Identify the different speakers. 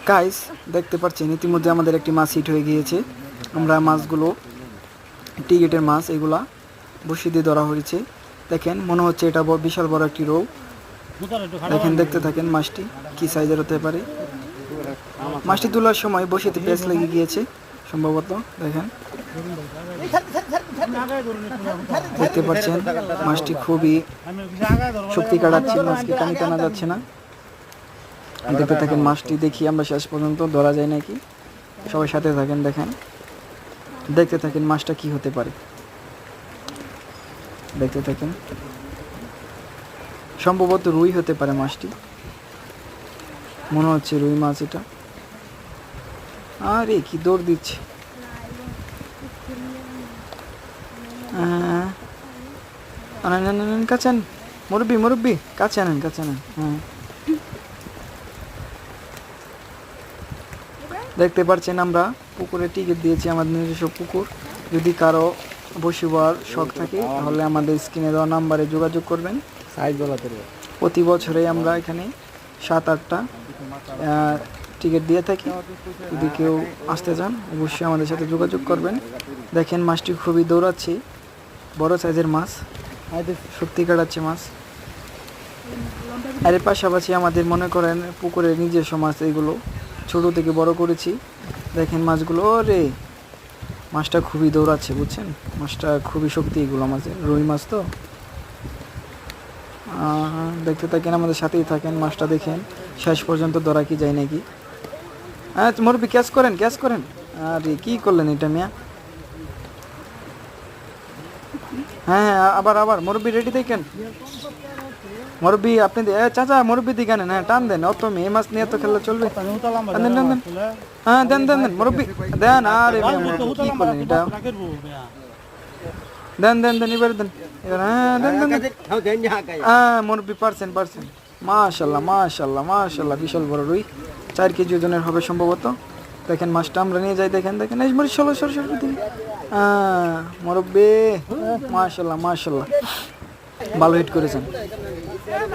Speaker 1: Guys দেখতে পাচ্ছেন ইতিমধ্যে আমাদের একটি মাছ হিট হয়ে গিয়েছে। আমরা মাছগুলো টিগেটের মাছ এগুলা বসি দিয়ে ধরা হয়েছে। দেখেন মনে হচ্ছে এটা বিশাল বড় একটি রৌ। দেখেন দেখতে থাকেন মাছটি কি সাইজের হতে পারে। মাছটি তোলার সময় বসিতে পেঁচ লেগে গিয়েছে সম্ভবত। দেখেন দেখতে পাচ্ছেন মাছটি খুবই শক্তি কাটাচ্ছে, মাছকে টানি টানা যাচ্ছে না। দেখতে থাকেন মাছটি দেখি আমরা শেষ পর্যন্ত ধরা যায় নাকি। সবাই সাথে থাকেন, দেখেন দেখতে থাকেন মাছটা কি হতে পারে। দেখতে থাকেন সম্ভবত রুই হতে পারে মাছটি, মনে হচ্ছে রুই মাছ এটা। আরে কি দৌড় দিচ্ছে। কাছে আনেন মুরব্বি, মুরব্বি কাছে আনেন, কাছে আনেন। হ্যাঁ দেখতে পাচ্ছেন আমরা পুকুরে টিকিট দিয়েছি, আমাদের নিজস্ব পুকুর। যদি কারো বসিবার শখ থাকে তাহলে আমাদের স্ক্রিনে দেওয়া নাম্বারে যোগাযোগ করবেন। প্রতি বছরে আমরা এখানে 7-8টা টিকিট দিয়ে থাকি। যদি কেউ আসতে চান অবশ্যই আমাদের সাথে যোগাযোগ করবেন। দেখেন মাছটি খুবই দৌড়াচ্ছে, বড় সাইজের মাছ, সত্যি কাটাচ্ছে মাছ। আর এর পাশাপাশি আমাদের মনে করেন পুকুরের নিজস্ব মাছ এগুলো ছোট থেকে বড় করেছি। দেখেন মাছগুলো, রে মাছটা খুবই দৌড়াচ্ছে বুঝছেন, মাছটা খুবই শক্তি এগুলো মাছের, রুই মাছ তো। দেখতে থাকেন আমাদের সাথেই থাকেন, মাছটা দেখেন শেষ পর্যন্ত ধরা কি যায় নাকি। হ্যাঁ মুরব্বি ক্যাচ করেন, ক্যাচ করেন। আরে কি করলেন এটা মিয়া। হ্যাঁ হ্যাঁ আবার আবার মুরব্বি রেডি দেখেন। মুরব্বি আপনি চাচা মুরব্বি দিকে নেন, হ্যাঁ টান দেন। অত মেয়ে মাছ নিয়ে তো খেললে চলবে। দেন দেন দেন, হ্যাঁ দেন দেন দেন মুরব্বি দেন। আরে কি করলেন এটা, দেন দেন দেন এবার দেন। হ্যাঁ দেন দেন। হ্যাঁ মুরব্বি পারছেন পারছেন, মাশাল্লাহ মাশাল্লাহ মাশাল্লাহ, বিশাল বড় রুই, 4 কেজি ওজনের হবে সম্ভবত। দেখেন মাছটা আমরা নিয়ে যাই, দেখেন দেখেন এই মরি 16 দিন। মুরব্বি মাশাল্লাহ মাশাল্লাহ, ভালো হিট করেছেন।